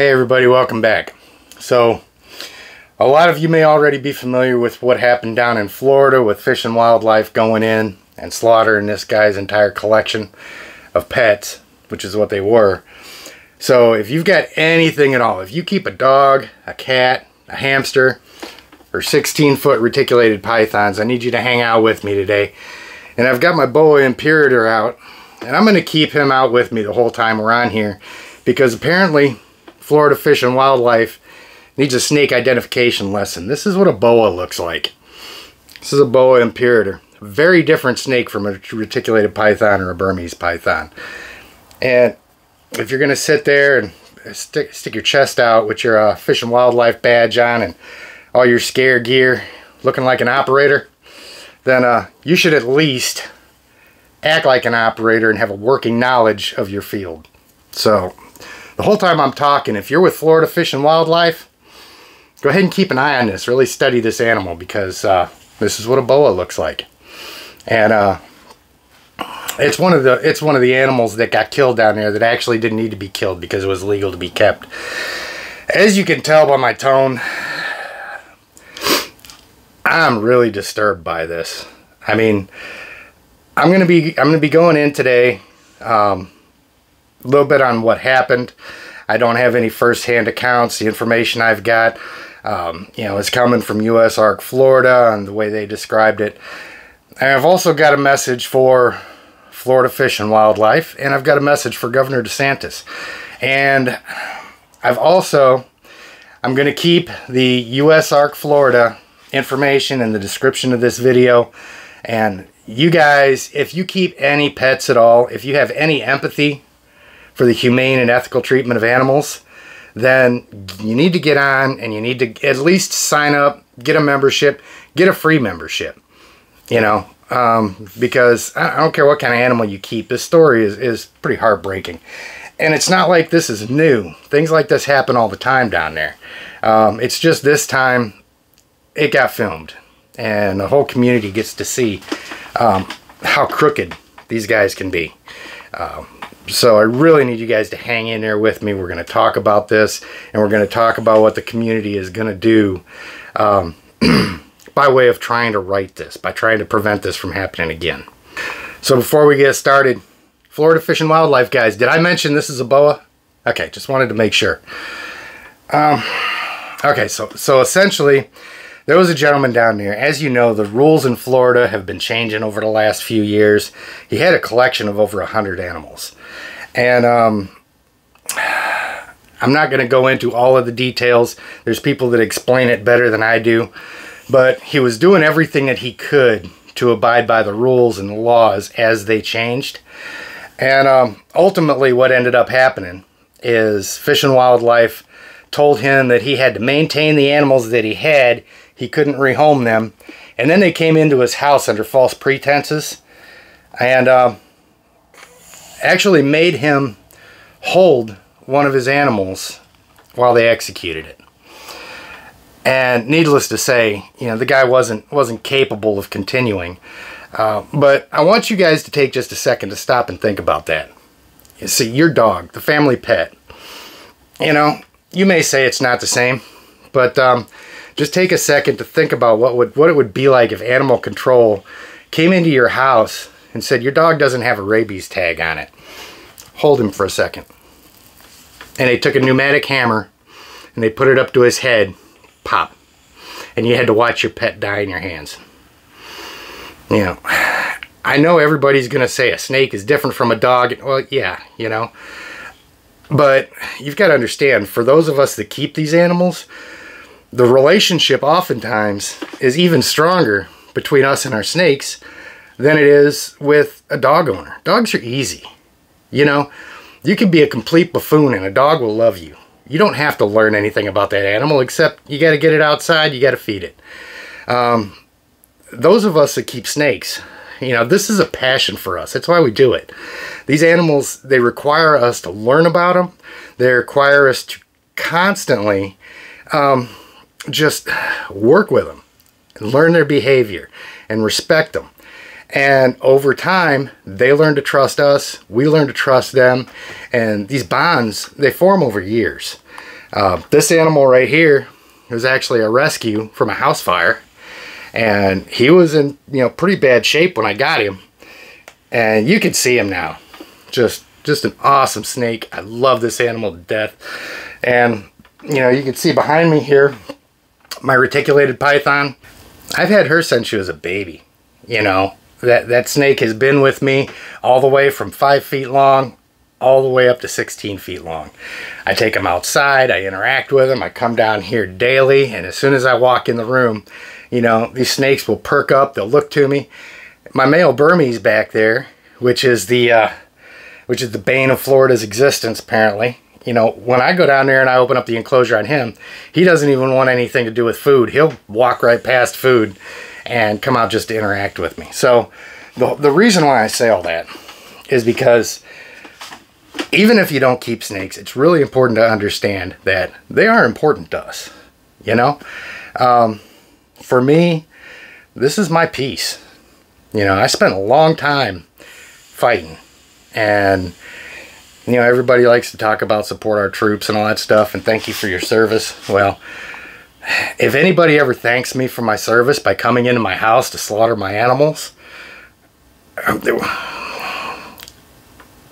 Hey everybody, welcome back. So, a lot of you may already be familiar with what happened down in Florida with Fish and Wildlife going in and slaughtering this guy's entire collection of pets, which is what they were. So, if you've got anything at all, if you keep a dog, a cat, a hamster, or 16-foot reticulated pythons, I need you to hang out with me today. And I've got my boa imperator out, and I'm going to keep him out with me the whole time we're on here, because apparently Florida Fish and Wildlife needs a snake identification lesson. This is what a boa looks like. This is a boa imperator. A very different snake from a reticulated python or a Burmese python. And if you're going to sit there and stick your chest out with your Fish and Wildlife badge on and all your scare gear looking like an operator, then you should at least act like an operator and have a working knowledge of your field. So the whole time I'm talking, if you're with Florida Fish and Wildlife, go ahead and keep an eye on this. Really study this animal, because this is what a boa looks like. And it's one of the animals that got killed down there that actually didn't need to be killed because it was legal to be kept. As you can tell by my tone, I'm really disturbed by this. I mean, I'm gonna be going in today a little bit on what happened. I don't have any first-hand accounts. The information I've got, you know, is coming from USARK Florida and the way they described it. And I've also got a message for Florida Fish and Wildlife, and I've got a message for Governor DeSantis. And I'm going to keep the USARK Florida information in the description of this video. And you guys, if you keep any pets at all, if you have any empathy for the humane and ethical treatment of animals, then you need to get on and you need to at least sign up, get a membership, get a free membership, you know, because I don't care what kind of animal you keep. This story is pretty heartbreaking. And it's not like this is new. Things like this happen all the time down there. It's just this time it got filmed and the whole community gets to see how crooked these guys can be. So I really need you guys to hang in there with me. We're going to talk about this, and we're going to talk about what the community is going to do by way of trying to right this, by trying to prevent this from happening again. So before we get started, Florida Fish and Wildlife guys, did I mention this is a boa? Okay, just wanted to make sure. Okay, so essentially, there was a gentleman down there. As you know, the rules in Florida have been changing over the last few years. He had a collection of over 100 animals. And I'm not going to go into all of the details. There's people that explain it better than I do. But he was doing everything that he could to abide by the rules and the laws as they changed. And ultimately what ended up happening is Fish and Wildlife told him that he had to maintain the animals that he had. He couldn't rehome them. And then they came into his house under false pretenses and actually made him hold one of his animals while they executed it. And needless to say, you know, the guy wasn't capable of continuing. But I want you guys to take just a second to stop and think about that. You see, your dog, the family pet, you know, you may say it's not the same, but just take a second to think about what it would be like if animal control came into your house and said, your dog doesn't have a rabies tag on it. Hold him for a second. And they took a pneumatic hammer and they put it up to his head. Pop. And you had to watch your pet die in your hands. You know, I know everybody's going to say a snake is different from a dog. Well, yeah, you know. But you've got to understand, for those of us that keep these animals, the relationship oftentimes is even stronger between us and our snakes than it is with a dog owner. Dogs are easy. You know, you can be a complete buffoon and a dog will love you. You don't have to learn anything about that animal, except you got to get it outside, you got to feed it. Those of us that keep snakes, you know, this is a passion for us. That's why we do it. These animals, they require us to learn about them. They require us to constantly just work with them, and learn their behavior, and respect them. And over time, they learn to trust us, we learn to trust them, and these bonds, they form over years. This animal right here was actually a rescue from a house fire, and he was in, you know, pretty bad shape when I got him, and you can see him now. Just an awesome snake. I love this animal to death. And you know, you can see behind me here my reticulated python. I've had her since she was a baby. You know, that snake has been with me all the way from 5 feet long all the way up to 16 feet long. I take him outside, I interact with him, I come down here daily, and as soon as I walk in the room, you know, these snakes will perk up, they'll look to me. My male burmese back there, which is the bane of Florida's existence apparently. You know, when I go down there and I open up the enclosure on him, he doesn't even want anything to do with food. He'll walk right past food and come out just to interact with me. So the reason why I say all that is because even if you don't keep snakes, it's really important to understand that they are important to us. You know, for me, this is my peace. You know, I spent a long time fighting, and you know, everybody likes to talk about support our troops and all that stuff, and thank you for your service. Well, if anybody ever thanks me for my service by coming into my house to slaughter my animals,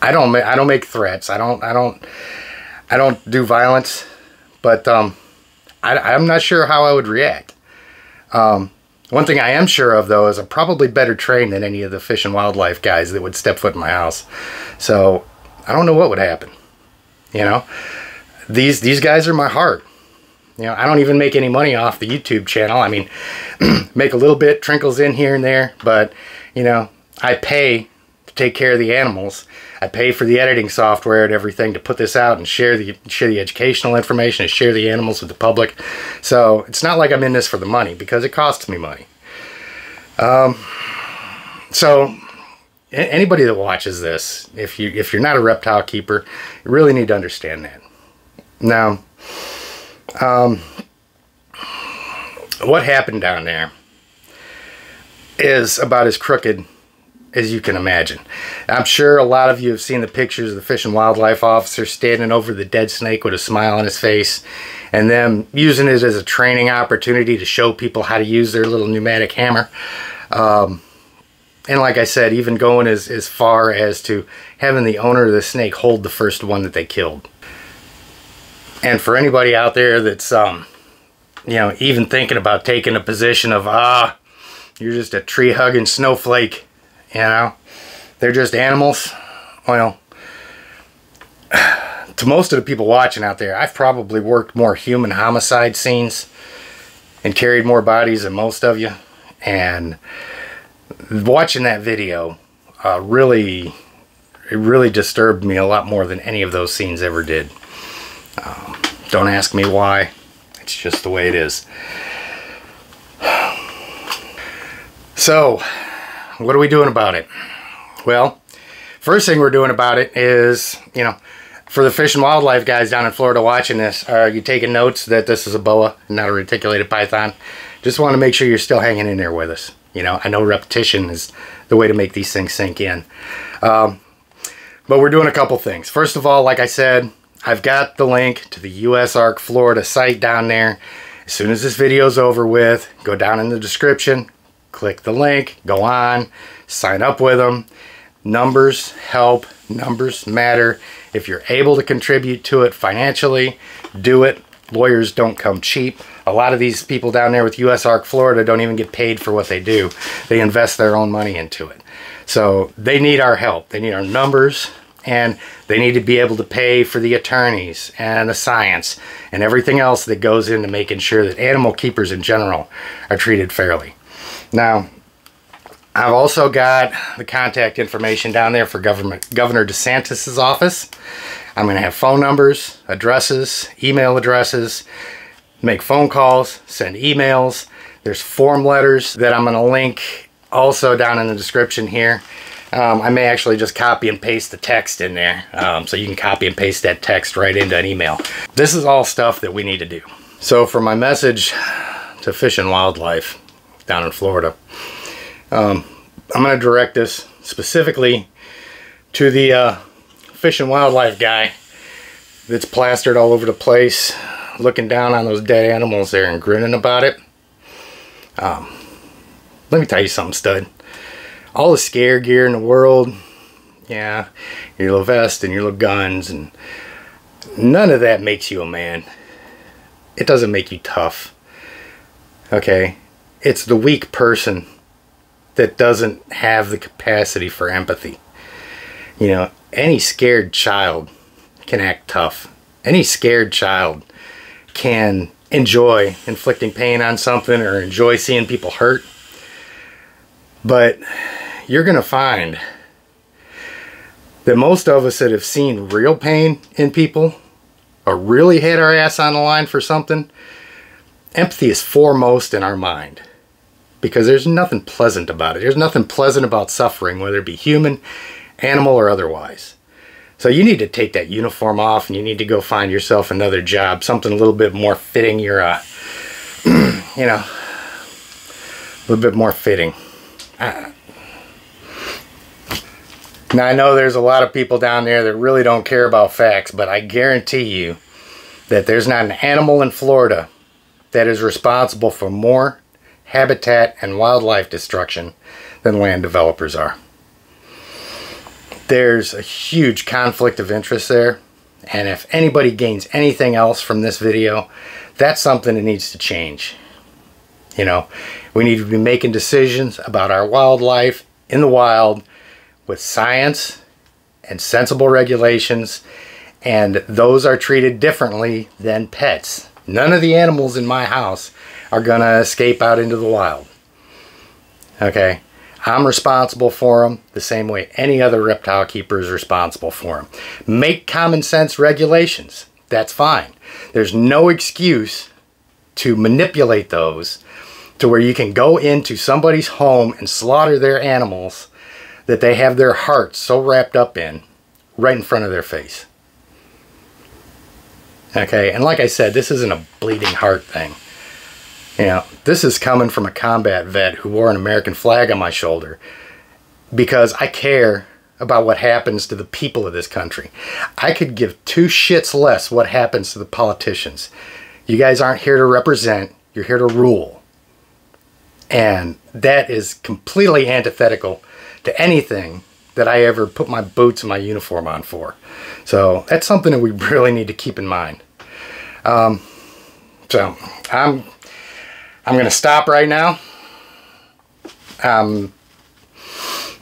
I don't make threats. I don't do violence, but I'm not sure how I would react. One thing I am sure of, though, is I'm probably better trained than any of the fish and wildlife guys that would step foot in my house. So I don't know what would happen. You know, these guys are my heart. You know, I don't even make any money off the YouTube channel. I mean, make a little bit, trickles in here and there, but you know, I pay to take care of the animals. I pay for the editing software and everything to put this out and share the educational information and share the animals with the public. So it's not like I'm in this for the money, because it costs me money. So anybody that watches this, if you're not a reptile keeper, you really need to understand that. Now, what happened down there is about as crooked as you can imagine. I'm sure a lot of you have seen the pictures of the Fish and Wildlife officer standing over the dead snake with a smile on his face, and them using it as a training opportunity to show people how to use their little pneumatic hammer. And like I said, even going as far as to having the owner of the snake hold the first one that they killed. And for anybody out there that's, you know, even thinking about taking a position of, you're just a tree-hugging snowflake, you know, they're just animals. Well, to most of the people watching out there, I've probably worked more human homicide scenes and carried more bodies than most of you. And watching that video really disturbed me a lot more than any of those scenes ever did. Don't ask me why. It's just the way it is. So, what are we doing about it? Well, first thing we're doing about it is, you know, for the fish and wildlife guys down in Florida watching this, are you taking notes that this is a boa, not a reticulated python? Just want to make sure you're still hanging in there with us. You know, I know repetition is the way to make these things sink in. But we're doing a couple things. First of all, like I said, I've got the link to the USARK Florida site down there. As soon as this video is over with, go down in the description, click the link, go on, sign up with them. Numbers help, numbers matter. If you're able to contribute to it financially, do it. Lawyers don't come cheap. A lot of these people down there with USARK Florida don't even get paid for what they do. They invest their own money into it. So they need our help. They need our numbers, and they need to be able to pay for the attorneys and the science and everything else that goes into making sure that animal keepers in general are treated fairly. Now, I've also got the contact information down there for Governor DeSantis' office. I'm going to have phone numbers, addresses, email addresses, make phone calls, send emails. There's form letters that I'm going to link also down in the description here. I may actually just copy and paste the text in there, so you can copy and paste that text right into an email. This is all stuff that we need to do. So for my message to Fish and Wildlife down in Florida, I'm going to direct this specifically to the Fish and Wildlife guy that's plastered all over the place, looking down on those dead animals there and grinning about it. Let me tell you something, stud. All the scare gear in the world, yeah, your little vest and your little guns, and none of that makes you a man. It doesn't make you tough. Okay? It's the weak person that doesn't have the capacity for empathy. You know, any scared child can act tough. Any scared child can enjoy inflicting pain on something or enjoy seeing people hurt. But you're going to find that most of us that have seen real pain in people or really had our ass on the line for something, empathy is foremost in our mind. Because there's nothing pleasant about it. There's nothing pleasant about suffering, whether it be human, animal, or otherwise. So you need to take that uniform off and you need to go find yourself another job, something a little bit more fitting your, you know, a little bit more fitting. Now I know there's a lot of people down there that really don't care about facts, but I guarantee you that there's not an animal in Florida that is responsible for more habitat and wildlife destruction than land developers are. There's a huge conflict of interest there, and if anybody gains anything else from this video, that's something that needs to change. You know, we need to be making decisions about our wildlife in the wild with science and sensible regulations, and those are treated differently than pets. None of the animals in my house are gonna escape out into the wild. Okay? I'm responsible for them the same way any other reptile keeper is responsible for them. Make common sense regulations. That's fine. There's no excuse to manipulate those to where you can go into somebody's home and slaughter their animals that they have their hearts so wrapped up in right in front of their face. Okay, and like I said, this isn't a bleeding heart thing. You know, this is coming from a combat vet who wore an American flag on my shoulder because I care about what happens to the people of this country. I could give two shits less what happens to the politicians. You guys aren't here to represent, you're here to rule. And that is completely antithetical to anything that I ever put my boots and my uniform on for. So that's something that we really need to keep in mind. So I'm going to stop right now. I'm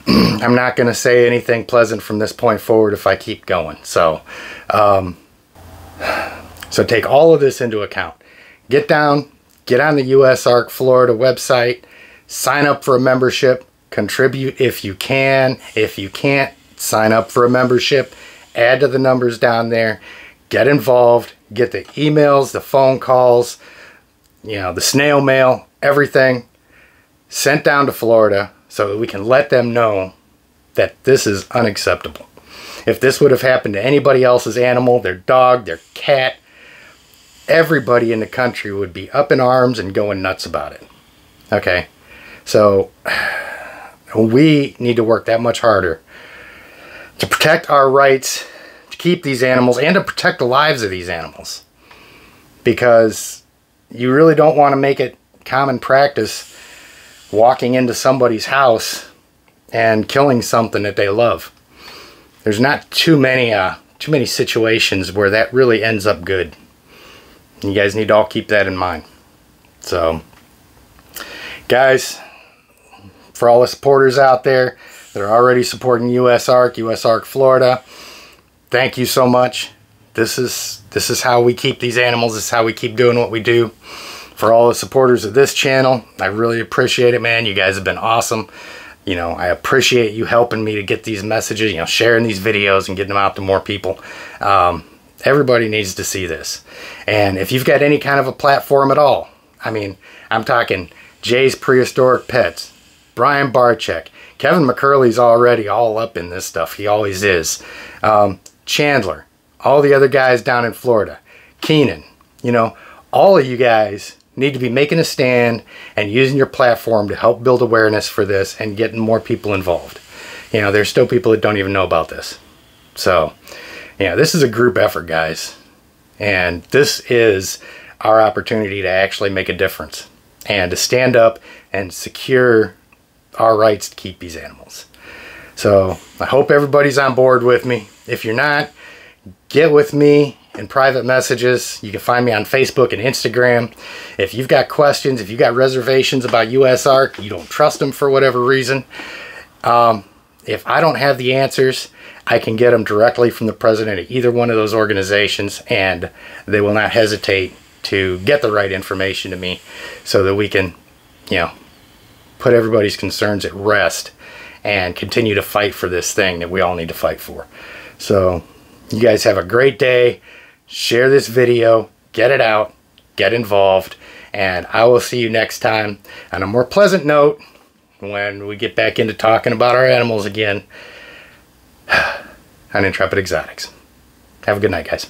not going to say anything pleasant from this point forward if I keep going. So, so take all of this into account. Get down, get on the USARK Florida website, sign up for a membership, contribute if you can. If you can't, sign up for a membership, add to the numbers down there, get involved, get the emails, the phone calls, you know, the snail mail, everything sent down to Florida so that we can let them know that this is unacceptable. If this would have happened to anybody else's animal, their dog, their cat, everybody in the country would be up in arms and going nuts about it. Okay? So we need to work that much harder to protect our rights, to keep these animals, and to protect the lives of these animals. Because you really don't want to make it common practice walking into somebody's house and killing something that they love. There's not too many situations where that really ends up good. You guys need to all keep that in mind. So, guys, for all the supporters out there that are already supporting USARK Florida, thank you so much. This is how we keep these animals. This is how we keep doing what we do. For all the supporters of this channel, I really appreciate it, man. You guys have been awesome. You know, I appreciate you helping me to get these messages, you know, sharing these videos and getting them out to more people. Everybody needs to see this. And if you've got any kind of a platform at all, I mean, I'm talking Jay's Prehistoric Pets, Brian Barczyk, Kevin McCurley's already all up in this stuff. He always is. Chandler, all the other guys down in Florida, Keenan, you know, all of you guys need to be making a stand and using your platform to help build awareness for this and getting more people involved. You know, there's still people that don't even know about this. So, Yeah, this is a group effort, guys. And this is our opportunity to actually make a difference and to stand up and secure our rights to keep these animals. So I hope everybody's on board with me. If you're not, get with me in private messages. You can find me on Facebook and Instagram. If you've got questions, if you've got reservations about USARK, you don't trust them for whatever reason, if I don't have the answers, I can get them directly from the president of either one of those organizations, and they will not hesitate to get the right information to me so that we can, you know, put everybody's concerns at rest and continue to fight for this thing that we all need to fight for. So you guys have a great day. Share this video, get it out, get involved, and I will see you next time on a more pleasant note when we get back into talking about our animals again on Intrepid Exotics. Have a good night, guys.